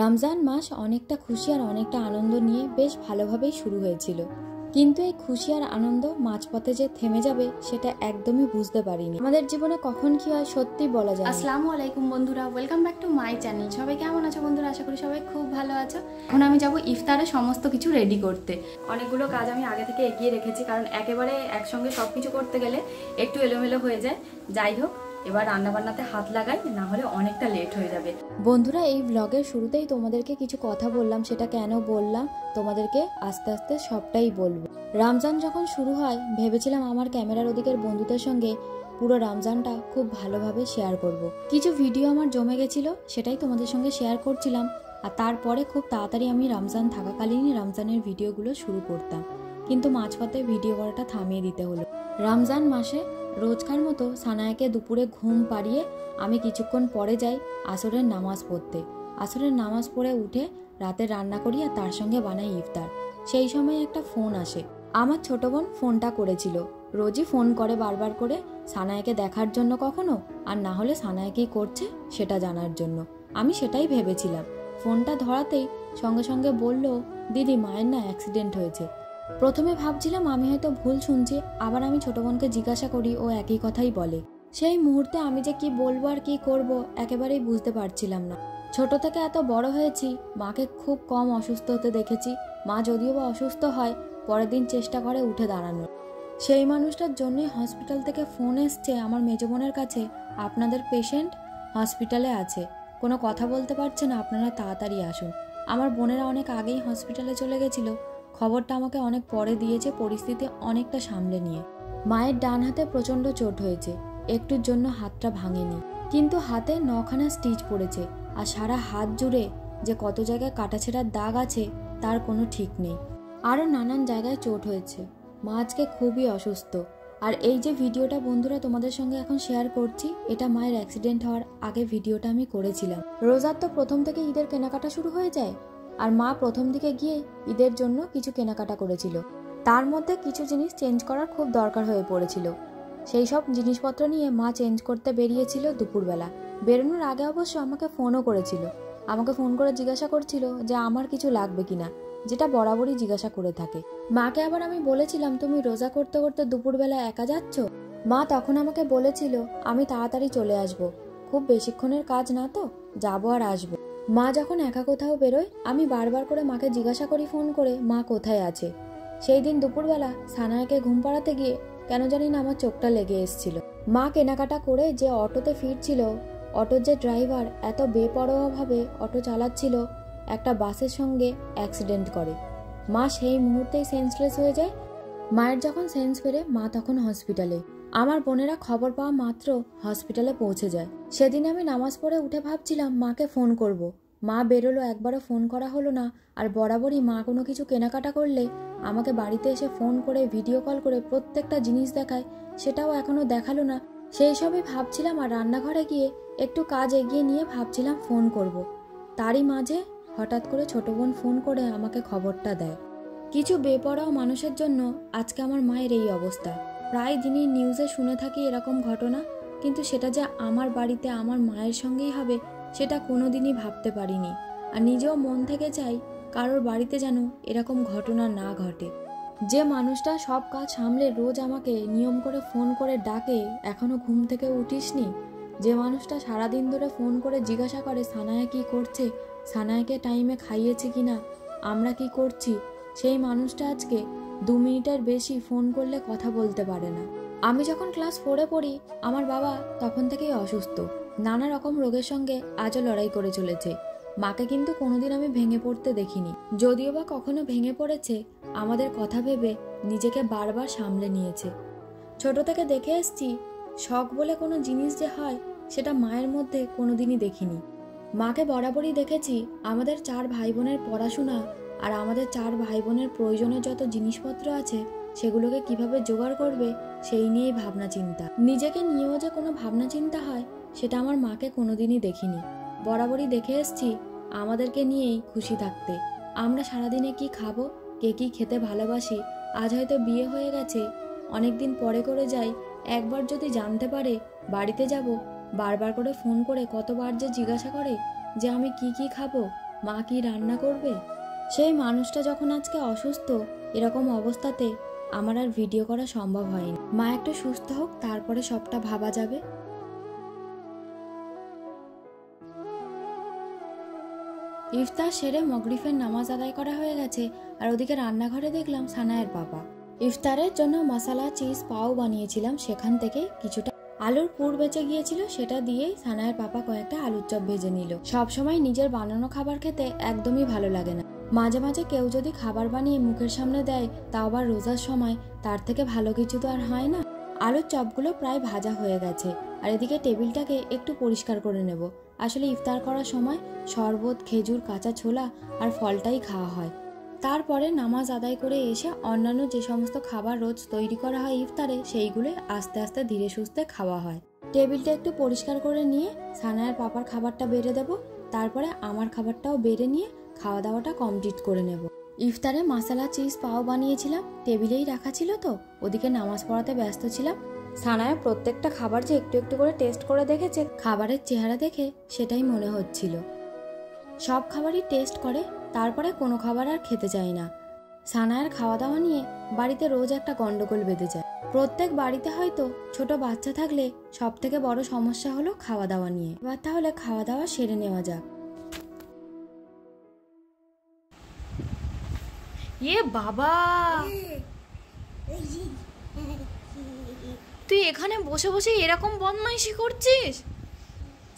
রমজান মাস অনেকটা খুশি আর অনেকটা আনন্দ নিয়ে বেশ ভালোভাবেই শুরু হয়েছিল, কিন্তু এই খুশি আর আনন্দ মাঝপথে যে থেমে যাবে সেটা একদমই বুঝতে পারিনি। আমাদের জীবনে কখন কি হয় সত্যি বলা যায় না। আসসালামু আলাইকুম বন্ধুরা, welcome back to my channel. সবাই কেমন আছো বন্ধুরা? আশা করি সবাই খুব ভালো আছো। এখন আমি যাব ইফতারে সমস্ত কিছু রেডি করতে। অনেকগুলো কাজ আমি আগে থেকে এগিয়ে রেখেছি, কারণ একেবারে একসঙ্গে সব কিছু করতে গেলে একটু এলোমেলো হয়ে যায়। যাই হোক, এবার রান্নাবান্নাতে হাত লাগাই, না হলে অনেকটা লেট হয়ে যাবে। বন্ধুরা, এই ব্লগের শুরুতেই তোমাদেরকে কিছু কথা বললাম, সেটা কেন বললাম তোমাদেরকে আস্তে আস্তে সবটাই বলবো। রমজান যখন শুরু হয় ভেবেছিলাম আমার ক্যামেরার ওদিকের বন্ধুদের সঙ্গে পুরো রমজানটা খুব ভালোভাবে শেয়ার করব। কিছু ভিডিও আমার জমে গেছিল, সেটাই তোমাদের সঙ্গে শেয়ার করছিলাম। আর তারপরে খুব তাড়াতাড়ি আমি রমজান থাকাকালীনই রমজানের ভিডিওগুলো শুরু করতাম, কিন্তু মাঝপথে ভিডিও করাটা থামিয়ে দিতে হলো। রমজান মাসে রোজকার মতো সানায়াকে দুপুরে ঘুম পাড়িয়ে আমি কিছুক্ষণ পরে যাই আসরের নামাজ পড়তে। আসরের নামাজ পড়ে উঠে রাতে রান্না করি আর তার সঙ্গে বানাই ইফতার। সেই সময় একটা ফোন আসে। আমার ছোট বোন ফোনটা করেছিল। রোজই ফোন করে বারবার করে, সানায়াকে দেখার জন্য কখনো, আর না হলে সানায়াকেই করছে সেটা জানার জন্য। আমি সেটাই ভেবেছিলাম। ফোনটা ধরাতেই সঙ্গে সঙ্গে বলল, দিদি মায়ের না অ্যাক্সিডেন্ট হয়েছে। প্রথমে ভাবছিলাম আমি হয়তো ভুল শুনছি, আবার আমি ছোট বোনকে জিজ্ঞাসা করি, ও একই কথাই বলে। সেই মুহূর্তে আমি যে কি বলবো আর কি করব একেবারেই বুঝতে পারছিলাম না। ছোট থেকে এত বড় হয়েছি, মাকে খুব কম অসুস্থ হতে দেখেছি। মা যদিও বা অসুস্থ হয়, পরের দিন চেষ্টা করে উঠে দাঁড়ানোর। সেই মানুষটার জন্যই হসপিটাল থেকে ফোন এসছে আমার মেজ বোনের কাছে, আপনাদের পেশেন্ট হসপিটালে আছে, কোনো কথা বলতে পারছে না, আপনারা তাড়াতাড়ি আসুন। আমার বোনেরা অনেক আগেই হসপিটালে চলে গেছিল। খবরটা আমাকে অনেক পরে দিয়েছে, পরিস্থিতি অনেকটা সামলে নিয়ে। মায়ের ডান হাতে প্রচণ্ড চোট হয়েছে, একটুর জন্য হাতটা ভাঙেনি, কিন্তু হাতে 9খানা স্টিচ পড়েছে। আর সারা হাত জুড়ে যে কত জায়গায় কাটাছেঁড়ার দাগ আছে তার কোনো ঠিক নেই। আরও নানান জায়গায় চোট হয়েছে। মা আজকে খুবই অসুস্থ। আর এই যে ভিডিওটা বন্ধুরা তোমাদের সঙ্গে এখন শেয়ার করছি, এটা মায়ের অ্যাক্সিডেন্ট হওয়ার আগে ভিডিওটা আমি করেছিলাম। রোজার তো প্রথম থেকে ঈদের কেনাকাটা শুরু হয়ে যায়, আর মা প্রথম দিকে গিয়ে ঈদের জন্য কিছু কেনাকাটা করেছিল। তার মধ্যে কিছু জিনিস চেঞ্জ করার খুব দরকার হয়ে পড়েছিল। সেই সব জিনিসপত্র নিয়ে মা চেঞ্জ করতে বেরিয়েছিল দুপুরবেলা। বেরোনোর আগে অবশ্য আমাকে ফোনও করেছিল। আমাকে ফোন করে জিজ্ঞাসা করছিল যে আমার কিছু লাগবে কিনা, যেটা বরাবরই জিজ্ঞাসা করে থাকে। মাকে আবার আমি বলেছিলাম, তুমি রোজা করতে করতে দুপুরবেলা একা যাচ্ছ? মা তখন আমাকে বলেছিল, আমি তাড়াতাড়ি চলে আসব, খুব বেশিক্ষণের কাজ না তো, যাবো আর আসবো। মা যখন একা কোথাও বেরোয় আমি বারবার করে মাকে জিজ্ঞাসা করি ফোন করে, মা কোথায় আছে। সেই দিন দুপুরবেলা সানায়াকে ঘুম পাড়াতে গিয়ে কেন জানি না আমার চোখটা লেগে এসেছিল। মা কেনাকাটা করে যে অটোতে ফিরছিল, অটোর যে ড্রাইভার এত বেপরোয়াভাবে অটো চালাচ্ছিল, একটা বাসের সঙ্গে অ্যাক্সিডেন্ট করে। মা সেই মুহূর্তেই সেন্সলেস হয়ে যায়। মায়ের যখন সেন্স ফেরে মা তখন হসপিটালে। আমার বোনেরা খবর পাওয়া মাত্র হসপিটালে পৌঁছে যায়। সেদিন আমি নামাজ পড়ে উঠে ভাবছিলাম মাকে ফোন করব। মা বেরোলো, একবারও ফোন করা হলো না। আর বরাবরই মা কোনো কিছু কেনাকাটা করলে আমাকে বাড়িতে এসে ফোন করে ভিডিও কল করে প্রত্যেকটা জিনিস দেখায়, সেটাও এখনো দেখালো না। সেই সবই ভাবছিলাম আর রান্নাঘরে গিয়ে একটু কাজ এগিয়ে নিয়ে ভাবছিলাম ফোন করব। তারই মাঝে হঠাৎ করে ছোট বোন ফোন করে আমাকে খবরটা দেয়। কিছু বেপরোয়া মানুষের জন্য আজকে আমার মায়ের এই অবস্থা। প্রায় দিনই নিউজে শুনে থাকি এরকম ঘটনা, কিন্তু সেটা যে আমার বাড়িতে আমার মায়ের সঙ্গেই হবে সেটা কোনোদিনই ভাবতে পারিনি। আর নিজেও মন থেকে চাই কারোর বাড়িতে যেন এরকম ঘটনা না ঘটে। যে মানুষটা সব কাজ সামলে রোজ আমাকে নিয়ম করে ফোন করে ডাকে, এখনো ঘুম থেকে উঠিসনি। যে মানুষটা সারাদিন ধরে ফোন করে জিজ্ঞাসা করে সানায়া কি করছে, সানায়াকে টাইমে খাইয়েছে কিনা, আমরা কি করছি, সেই মানুষটা আজকে 2 মিনিটের বেশি ফোন করলে কথা বলতে পারে না। আমি যখন ক্লাস 4-এ পড়ি আমার বাবা তখন থেকেই অসুস্থ, নানা রকম রোগের সঙ্গে আজও লড়াই করে চলেছে। মাকে কিন্তু কোনোদিন আমি ভেঙে পড়তে দেখিনি, যদিও বা কখনো ভেঙে পড়েছে আমাদের কথা ভেবে নিজেকে বারবার সামলে নিয়েছে। ছোট থেকে দেখে এসছি শখ বলে কোনো জিনিস যে হয় সেটা মায়ের মধ্যে কোনোদিনই দেখিনি। মাকে বরাবরই দেখেছি আমাদের 4 ভাই বোনের পড়াশোনা আর আমাদের 4 ভাই বোনের প্রয়োজনের যত জিনিসপত্র আছে সেগুলোকে কিভাবে জোগাড় করবে সেই নিয়েই ভাবনা চিন্তা। নিজেকে নিয়েও যে কোনো ভাবনা চিন্তা হয় সেটা আমার মাকে কোনোদিনই দেখিনি। বরাবরই দেখে এসছি আমাদেরকে নিয়েই খুশি থাকতে। আমরা সারাদিনে কি খাবো, কে কি খেতে ভালোবাসি, আজ হয়তো বিয়ে হয়ে গেছে, অনেকদিন পরে করে যাই, একবার যদি জানতে পারে বাড়িতে যাব, বারবার করে ফোন করে কতবার যে জিজ্ঞাসা করে যে আমি কি কি খাবো, মা কি রান্না করবে? সেই মানুষটা যখন আজকে অসুস্থ, এরকম অবস্থাতে আমার আর ভিডিও করা সম্ভব হয়নি। মা একটু সুস্থ হোক, তারপরে সবটা ভাবা যাবে। ইফতার সেরে মগরিফের নামাজ আদায় করা হয়ে গেছে, আর ওদিকে রান্নাঘরে দেখলাম সানায়ের বাবা। ইফতারের জন্য মশলা চিজ পাও বানিয়েছিলাম, সেখান থেকে কিছুটা আলুর পুর বেঁচে গিয়েছিল, সেটা দিয়েই সানায়ের পাপা কয়েকটা আলুর চপ ভেজে নিল। সবসময় নিজের বানানো খাবার খেতে একদমই ভালো লাগে না। মাঝে মাঝে কেউ যদি খাবার বানিয়ে মুখের সামনে দেয়, তাও আবার রোজার সময়, তার থেকে ভালো কিছু তো আর হয় না। আলুর চপগুলো প্রায় ভাজা হয়ে গেছে, আর এদিকে টেবিলটাকে একটু পরিষ্কার করে নেব। আসলে ইফতার করার সময় শরবত, খেজুর, কাঁচা ছোলা আর ফলটাই খাওয়া হয়। তারপরে নামাজ আদায় করে এসে অন্যান্য যে সমস্ত খাবার রোজ তৈরি করা হয় ইফতারে, সেইগুলো আস্তে আস্তে ধীরে সুস্থে খাওয়া হয়। টেবিলটা একটু পরিষ্কার করে নিয়ে সানায়ের পাপার খাবারটা বেড়ে দেব, তারপরে আমার খাবারটাও বেড়ে নিয়ে খাওয়া দাওয়াটা কমপ্লিট করে নেব। ইফতারে মশলা চিজ পাও বানিয়েছিলাম, টেবিলেই রাখা ছিল, তো ওদিকে নামাজ পড়াতে ব্যস্ত ছিলাম। সানায়া প্রত্যেকটা খাবার যে একটু একটু করে টেস্ট করে দেখেছে, খাবারের চেহারা দেখে সেটাই মনে হচ্ছিল। সব খাবারই টেস্ট করে, তারপরে কোনো খাবার আর খেতে চায় না। সানায়ার খাওয়া দাওয়া নিয়ে বাড়িতে রোজ একটা গন্ডগোল বেঁধে যায়। প্রত্যেক বাড়িতে হয়তো ছোট বাচ্চা থাকলে সব থেকে বড় সমস্যা হলো খাওয়া দাওয়া নিয়ে। এবার তাহলে খাওয়া দাওয়া সেরে নেওয়া যাক। এ বাবা, তুই এখানে বসে বসে এরকম বদমাইশি করছিস?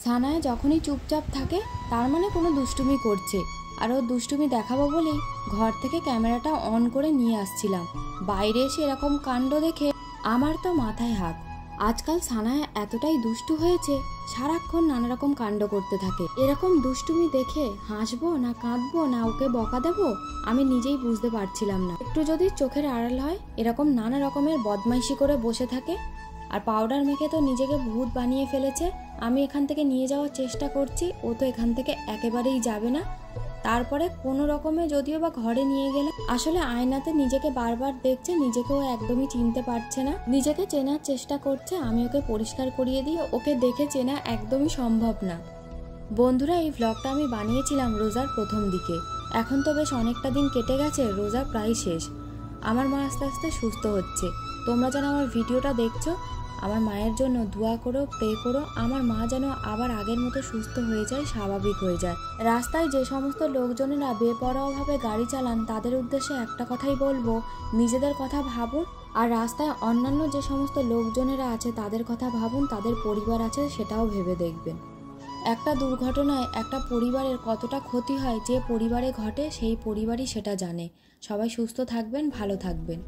সানায়া যখনই চুপচাপ থাকে, তার মানে কোনো দুষ্টুমি করছে, আর ও দুষ্টুমি দেখাবো বলেই ঘর থেকে ক্যামেরাটা অন করে নিয়ে আসছিলাম। বাইরে এসে এরকম কাণ্ড দেখে আমার তো মাথায় হাত। আজকাল সানায়া এতটাই দুষ্টু হয়েছে, সারাক্ষণ নানা রকম কাণ্ড করতে থাকে। এরকম দুষ্টুমি দেখে হাসবো না কাঁদবো না ওকে বকা দেবো, আমি নিজেই বুঝতে পারছিলাম না। একটু যদি চোখের আড়াল হয়, এরকম নানা রকমের বদমাইশি করে বসে থাকে। আর পাউডার মেখে তো নিজেকে ভূত বানিয়ে ফেলেছে। আমি এখান থেকে নিয়ে যাওয়ার চেষ্টা করছি, ও তো এখান থেকে একেবারেই যাবে না। তারপরে কোনো রকমে যদিও বা ঘরে নিয়ে গেলে, আসলে আয়নাতে নিজেকে বারবার দেখছে, নিজেকেও একদমই চিনতে পারছে না, নিজেকে চেনার চেষ্টা করছে। আমি ওকে পরিষ্কার করিয়ে দিই, ওকে দেখে চেনা একদমই সম্ভব না। বন্ধুরা, এই ভ্লগটা আমি বানিয়েছিলাম রোজার প্রথম দিকে। এখন তো বেশ অনেকটা দিন কেটে গেছে, রোজা প্রায় শেষ। আমার মা আস্তে আস্তে সুস্থ হচ্ছে। তোমরা যেন আমার ভিডিওটা দেখছো, আমার মায়ের জন্য দোয়া করো, প্রে করো। আমার মা যেন আবার আগের মতো সুস্থ হয়ে যায়, স্বাভাবিক হয়ে যায়। রাস্তায় যে সমস্ত লোকজনেরা বেপরোয়াভাবে গাড়ি চালান, তাদের উদ্দেশ্যে একটা কথাই বলবো, নিজেদের কথা ভাবুন। আর রাস্তায় অন্যান্য যে সমস্ত লোকজনেরা আছে তাদের কথা ভাবুন, তাদের পরিবার আছে সেটাও ভেবে দেখবেন। একটা দুর্ঘটনায় একটা পরিবারের কতটা ক্ষতি হয়, যে পরিবারে ঘটে সেই পরিবারই সেটা জানে। সবাই সুস্থ থাকবেন, ভালো থাকবেন।